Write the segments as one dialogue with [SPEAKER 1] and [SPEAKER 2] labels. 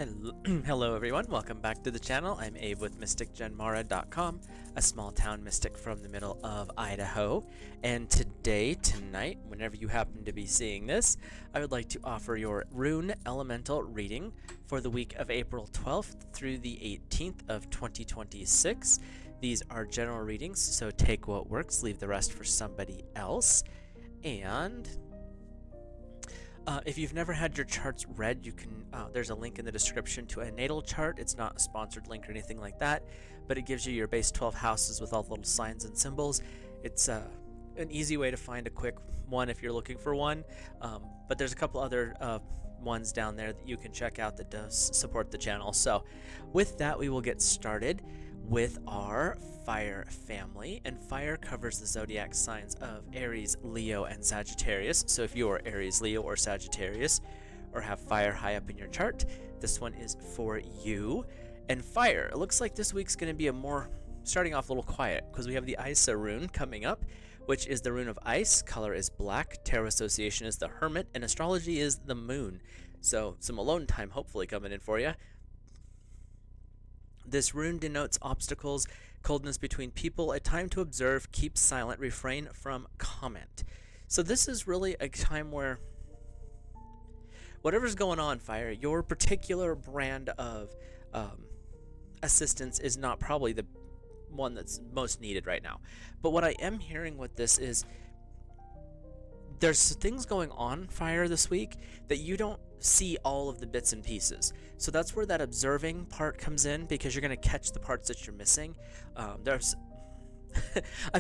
[SPEAKER 1] Hello, hello everyone, welcome back to the channel. I'm Abe with MysticGenMara.com, a small town mystic from the middle of Idaho. And tonight, whenever you happen to be seeing this, I would like to offer your Rune Elemental reading for the week of April 12th through the 18th of 2026. These are general readings, so take what works, leave the rest for somebody else. And if you've never had your charts read, you can. There's a link in the description to a natal chart. It's not a sponsored link or anything like that, but it gives you your base 12 houses with all the little signs and symbols. It's an easy way to find a quick one if you're looking for one. But there's a couple other ones down there that you can check out that does support the channel. So with that, we will get started with our fire family, and fire covers the zodiac signs of Aries, Leo, and Sagittarius. So if you are Aries, Leo, or Sagittarius, or have fire high up in your chart, this one is for you. And fire, it looks like this week's going to be starting off a little quiet, because we have the Isa rune coming up, which is the rune of ice. Color is black, tarot association is the hermit, and astrology is the moon. So some alone time hopefully coming in for you. This rune denotes obstacles, coldness between people, a time to observe, keep silent, refrain from comment. So this is really a time where whatever's going on, fire, your particular brand of assistance is not probably the one that's most needed right now. But what I am hearing with this is there's things going on, fire, this week that you don't see all of the bits and pieces. So that's where that observing part comes in, because you're going to catch the parts that you're missing. I'm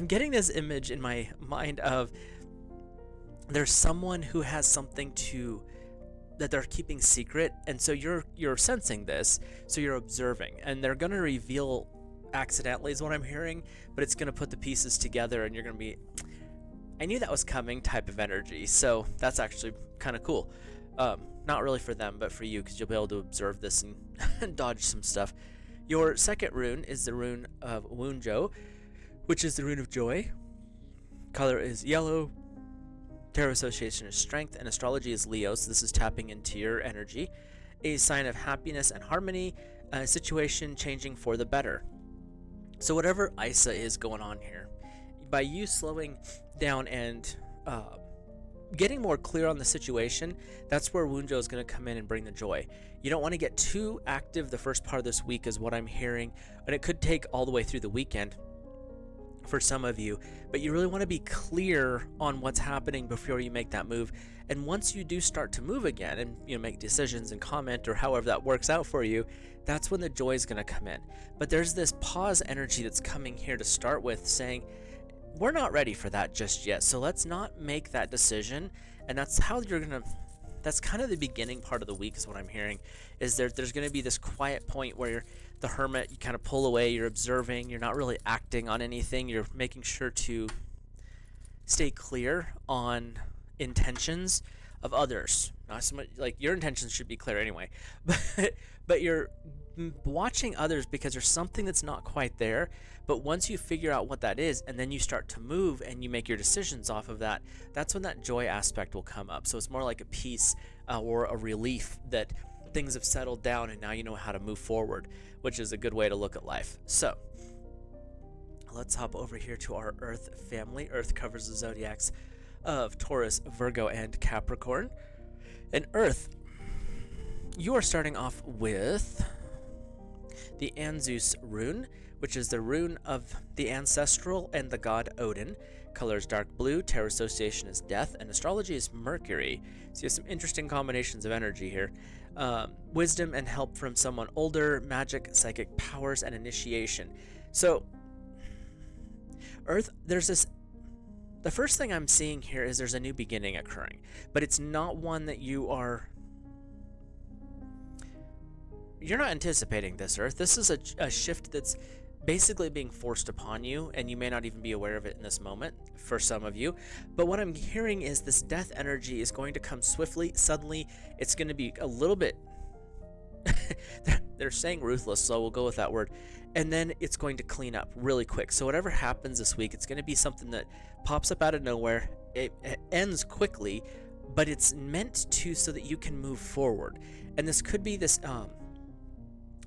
[SPEAKER 1] getting this image in my mind of there's someone who has something that they're keeping secret, and so you're sensing this, so you're observing, and they're going to reveal accidentally is what I'm hearing, but it's going to put the pieces together, and you're going to be, I knew that was coming type of energy. So that's actually kind of cool. Not really for them, but for you, because you'll be able to observe this and dodge some stuff. Your second rune is the rune of Wunjo, which is the rune of joy. Color is yellow. Tarot association is strength, and astrology is Leo, so this is tapping into your energy. A sign of happiness and harmony, a situation changing for the better. So whatever Isa is going on here, by you slowing down and getting more clear on the situation, that's where Wunjo is going to come in and bring the joy. You don't want to get too active the first part of this week is what I'm hearing, and it could take all the way through the weekend for some of you, but you really want to be clear on what's happening before you make that move. And once you do start to move again and make decisions and comment, or however that works out for you, that's when the joy is going to come in. But there's this pause energy that's coming here to start with, saying we're not ready for that just yet, so let's not make that decision. And that's how that's kind of the beginning part of the week is what I'm hearing, is there's going to be this quiet point where the hermit, you kind of pull away, you're observing, you're not really acting on anything, you're making sure to stay clear on intentions of others. Not so much, like, your intentions should be clear anyway, but you're watching others because there's something that's not quite there. But once you figure out what that is, and then you start to move and you make your decisions off of that, that's when that joy aspect will come up. So it's more like a peace or a relief that things have settled down and now you know how to move forward, which is a good way to look at life. So let's hop over here to our Earth family. Earth covers the zodiacs of Taurus, Virgo, and Capricorn. And Earth, you are starting off with the Anzus rune, which is the rune of the ancestral and the god Odin. Color is dark blue, tarot association is death, and astrology is Mercury. So you have some interesting combinations of energy here. Wisdom and help from someone older, magic, psychic powers, and initiation. So Earth, the first thing I'm seeing here is there's a new beginning occurring, but it's not one that you're not anticipating this, Earth. This is a shift that's basically being forced upon you, and you may not even be aware of it in this moment for some of you. But what I'm hearing is this death energy is going to come swiftly, suddenly. It's going to be a little bit they're saying ruthless, so we'll go with that word. And then it's going to clean up really quick. So whatever happens this week, it's going to be something that pops up out of nowhere. It ends quickly, but it's meant to so that you can move forward. And this could be this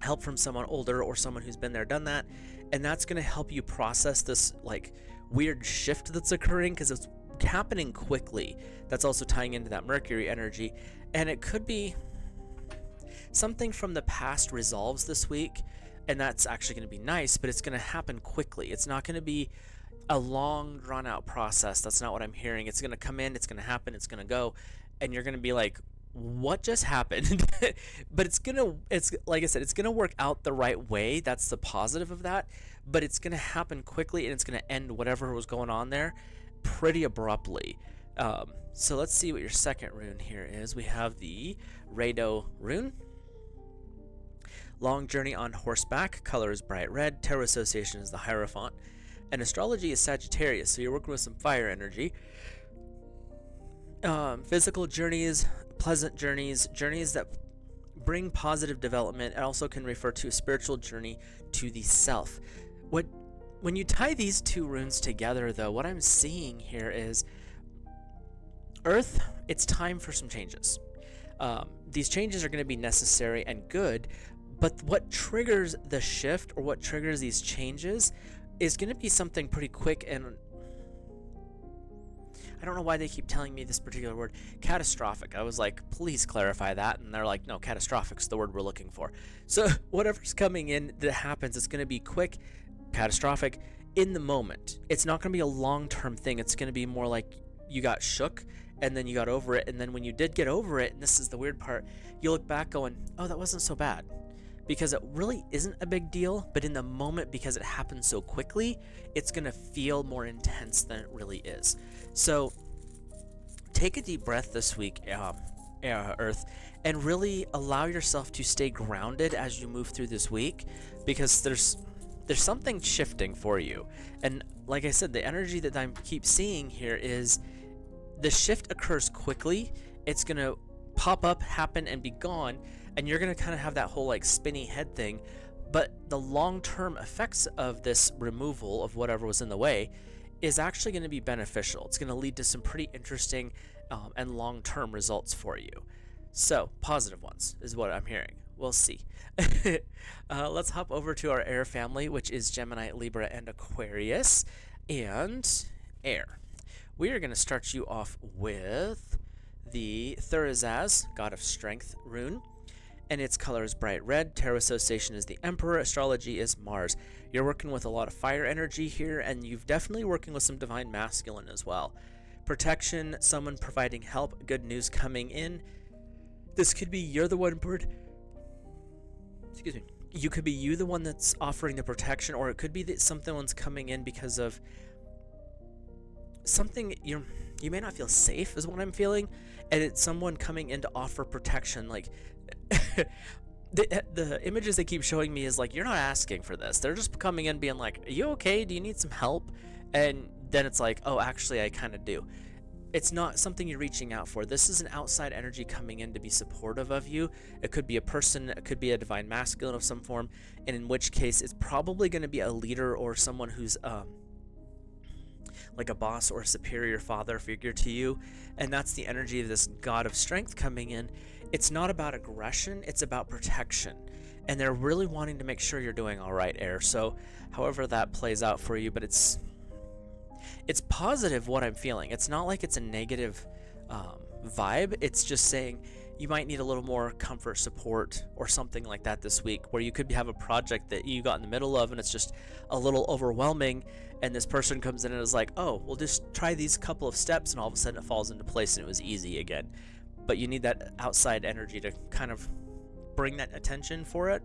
[SPEAKER 1] help from someone older or someone who's been there, done that. And that's going to help you process this like weird shift that's occurring because it's happening quickly. That's also tying into that Mercury energy. And it could be something from the past resolves this week. And that's actually going to be nice, but it's going to happen quickly. It's not going to be a long, drawn out process. That's not what I'm hearing. It's going to come in, it's going to happen, it's going to go. And you're going to be like, what just happened? But it's like I said, it's gonna work out the right way. That's the positive of that. But it's gonna happen quickly, and it's gonna end whatever was going on there pretty abruptly. So let's see what your second rune here is. We have the Rado rune. Long journey on horseback. Color is bright red. Tarot association is the Hierophant. And astrology is Sagittarius, so you're working with some fire energy. Physical journeys, pleasant journeys, journeys that bring positive development, and also can refer to a spiritual journey to the self. When you tie these two runes together, though, what I'm seeing here is Earth, it's time for some changes. These changes are going to be necessary and good, but what triggers the shift or what triggers these changes is going to be something pretty quick, and I don't know why they keep telling me this particular word, catastrophic. I was like, please clarify that. And they're like, no, catastrophic's the word we're looking for. So whatever's coming in that happens, it's going to be quick, catastrophic, in the moment. It's not going to be a long-term thing. It's going to be more like you got shook and then you got over it. And then when you did get over it, and this is the weird part, you look back going, oh, that wasn't so bad. Because it really isn't a big deal, but in the moment, because it happens so quickly, it's going to feel more intense than it really is. So take a deep breath this week, Earth, and really allow yourself to stay grounded as you move through this week, because there's something shifting for you. And like I said, the energy that I keep seeing here is the shift occurs quickly. It's going to pop up, happen, and be gone, and you're going to kind of have that whole like spinny head thing. But the long-term effects of this removal of whatever was in the way is actually going to be beneficial. It's going to lead to some pretty interesting and long-term results for you. So positive ones is what I'm hearing. We'll see. Let's hop over to our air family, which is Gemini, Libra, and Aquarius, and air. We are going to start you off with the Thurizaz, God of Strength rune, and its color is bright red. Tarot association is the Emperor. Astrology is Mars. You're working with a lot of fire energy here, and you've definitely working with some divine masculine as well. Protection, someone providing help, good news coming in. This could be you're the one excuse me. You could be you the one that's offering the protection, or it could be that someone's coming in because of something you may not feel safe is what I'm feeling, and it's someone coming in to offer protection. Like the images they keep showing me is like, you're not asking for this. They're just coming in being like, are you okay? Do you need some help? And then it's like, oh, actually I kind of do. It's not something you're reaching out for. This is an outside energy coming in to be supportive of you. It could be a person, it could be a divine masculine of some form, and in which case it's probably going to be a leader or someone who's like a boss or a superior father figure to you. And that's the energy of this God of Strength coming in. It's not about aggression, it's about protection. And they're really wanting to make sure you're doing all right, Air. So however that plays out for you, but it's positive what I'm feeling. It's not like it's a negative vibe. It's just saying you might need a little more comfort, support, or something like that this week, where you could have a project that you got in the middle of and it's just a little overwhelming, and this person comes in and is like, oh, we'll just try these couple of steps, and all of a sudden it falls into place and it was easy again. But you need that outside energy to kind of bring that attention for it.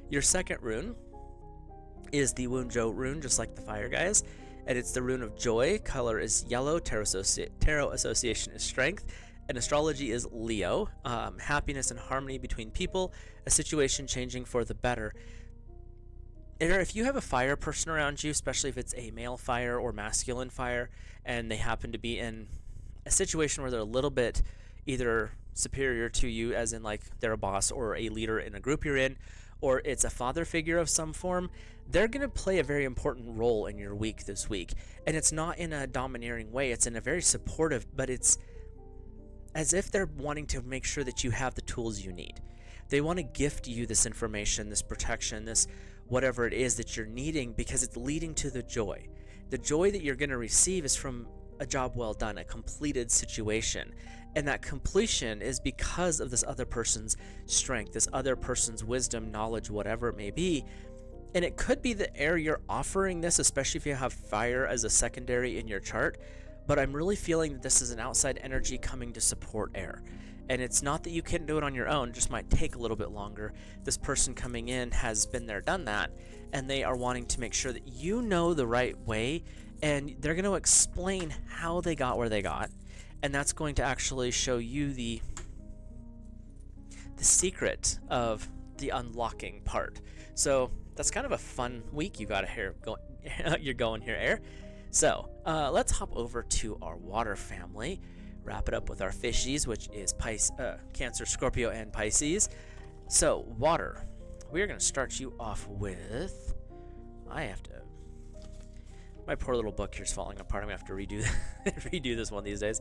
[SPEAKER 1] Your second rune is the Wunjo rune, just like the fire guys, and it's the rune of joy. Color is yellow. Tarot association is strength, and astrology is Leo. Happiness and harmony between people, a situation changing for the better. If you have a fire person around you, especially if it's a male fire or masculine fire, and they happen to be in a situation where they're a little bit either superior to you, as in like they're a boss or a leader in a group you're in, or it's a father figure of some form, they're going to play a very important role in your week this week. And it's not in a domineering way, it's in a very supportive, but it's as if they're wanting to make sure that you have the tools you need. They want to gift you this information, this protection, this whatever it is that you're needing, because it's leading to the joy. The joy that you're going to receive is from a job well done, a completed situation. And that completion is because of this other person's strength, this other person's wisdom, knowledge, whatever it may be. And it could be the air you're offering this, especially if you have fire as a secondary in your chart. But I'm really feeling that this is an outside energy coming to support air. And it's not that you can't do it on your own, it just might take a little bit longer. This person coming in has been there, done that, and they are wanting to make sure that you know the right way, and they're going to explain how they got where they got, and that's going to actually show you the secret of the unlocking part. So that's kind of a fun week you got here going. You're going here, air. So let's hop over to our water family. Wrap it up with our fishies, which is Cancer, Scorpio, and Pisces. So water, we're going to start you off with, my poor little book here's falling apart. I'm going to have to redo this one these days.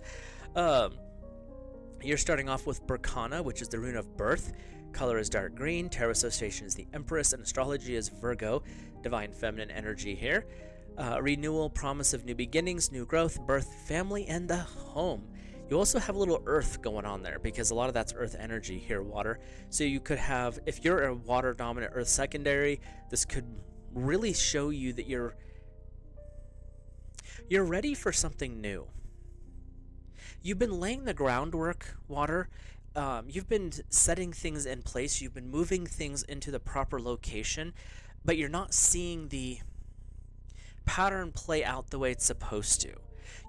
[SPEAKER 1] You're starting off with Berkana, which is the rune of birth. Color is dark green. Tarot association is the Empress, and astrology is Virgo, divine feminine energy here. Renewal, promise of new beginnings, new growth, birth, family, and the home. You also have a little earth going on there, because a lot of that's earth energy here, water. So you could have, if you're a water dominant earth secondary, this could really show you that you're ready for something new. You've been laying the groundwork, water. You've been setting things in place. You've been moving things into the proper location, but you're not seeing the pattern play out the way it's supposed to.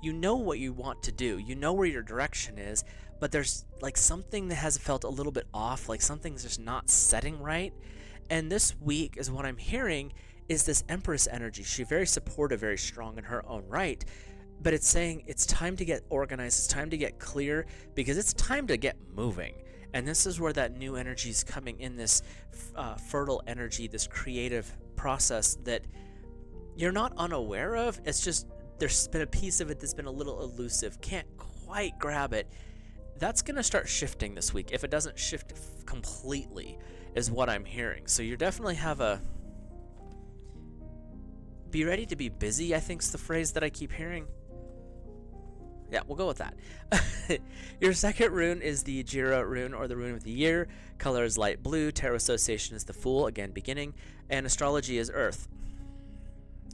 [SPEAKER 1] You know what you want to do. You know where your direction is, but there's like something that has felt a little bit off, like something's just not setting right. And this week is what I'm hearing is this Empress energy. She's very supportive, very strong in her own right, but it's saying it's time to get organized, it's time to get clear, because it's time to get moving. And this is where that new energy is coming in, this fertile energy, this creative process that you're not unaware of. It's just there's been a piece of it that's been a little elusive, can't quite grab it. That's going to start shifting this week, if it doesn't shift completely, is what I'm hearing. So you definitely have be ready to be busy, I think is the phrase that I keep hearing. Yeah, we'll go with that. Your second rune is the Jira rune, or the rune of the year. Color is light blue. Tarot association is the Fool, again beginning, and astrology is Earth.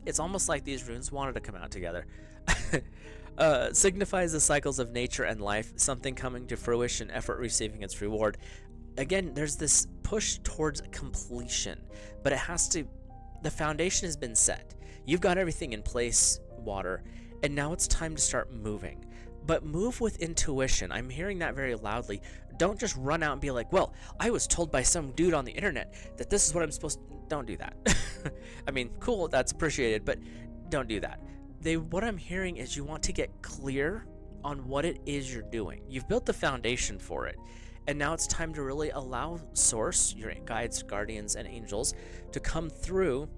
[SPEAKER 1] It's almost like these runes wanted to come out together. Signifies the cycles of nature and life, something coming to fruition, effort receiving its reward. Again, there's this push towards completion, but it has to, the foundation has been set. You've got everything in place, water, and now it's time to start moving. But move with intuition. I'm hearing that very loudly. Don't just run out and be like, well, I was told by some dude on the internet that this is what I'm supposed to. Don't do that. I mean, cool, that's appreciated, but don't do that. What I'm hearing is you want to get clear on what it is you're doing. You've built the foundation for it, and now it's time to really allow Source, your guides, guardians, and angels, to come through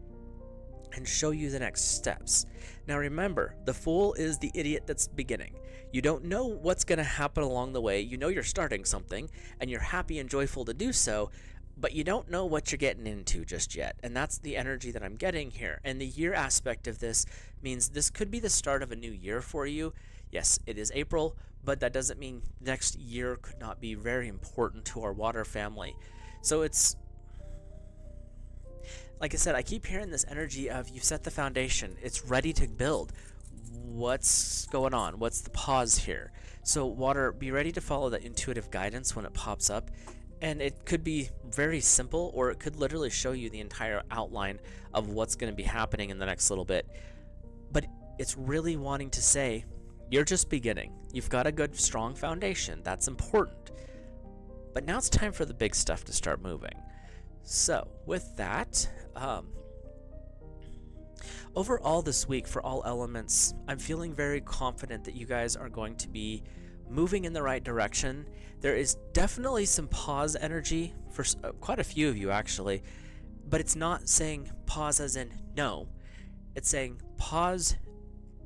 [SPEAKER 1] and show you the next steps. Now remember, the Fool is the idiot that's beginning. You don't know what's going to happen along the way. You know you're starting something, and you're happy and joyful to do so, but you don't know what you're getting into just yet. And that's the energy that I'm getting here. And the year aspect of this means this could be the start of a new year for you. Yes, it is April, but that doesn't mean next year could not be very important to our water family. So it's, like I said, I keep hearing this energy of you've set the foundation. It's ready to build. What's going on? What's the pause here? So water, be ready to follow that intuitive guidance when it pops up. And it could be very simple, or it could literally show you the entire outline of what's going to be happening in the next little bit. But it's really wanting to say, you're just beginning. You've got a good, strong foundation. That's important. But now it's time for the big stuff to start moving. So with that, overall this week for all elements, I'm feeling very confident that you guys are going to be moving in the right direction. There is definitely some pause energy for quite a few of you actually, but it's not saying pause as in no. It's saying pause.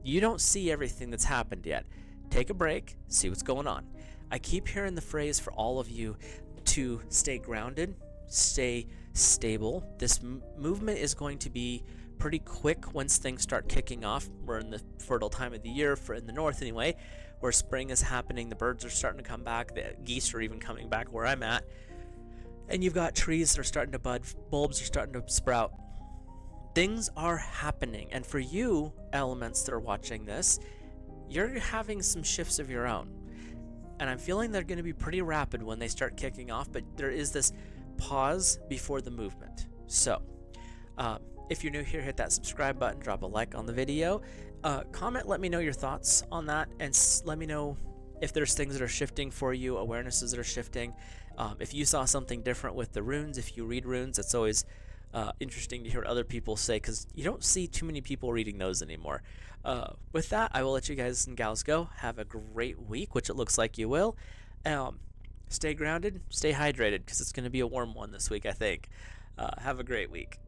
[SPEAKER 1] You don't see everything that's happened yet. Take a break, see what's going on. I keep hearing the phrase for all of you to stay grounded, stay stable. This movement is going to be pretty quick once things start kicking off. We're in the fertile time of the year, for in the north anyway, where spring is happening. The birds are starting to come back. The geese are even coming back where I'm at. And you've got trees that are starting to bud. Bulbs are starting to sprout. Things are happening. And for you, elements that are watching this, you're having some shifts of your own. And I'm feeling they're going to be pretty rapid when they start kicking off, but there is this pause before the movement. So, if you're new here, hit that subscribe button, drop a like on the video, comment, let me know your thoughts on that, and let me know if there's things that are shifting for you, awarenesses that are shifting. If you saw something different with the runes, if you read runes, it's always interesting to hear what other people say, because you don't see too many people reading those anymore. With that, I will let you guys and gals go. Have a great week, which it looks like you will. Stay grounded, stay hydrated, because it's going to be a warm one this week, I think. Have a great week.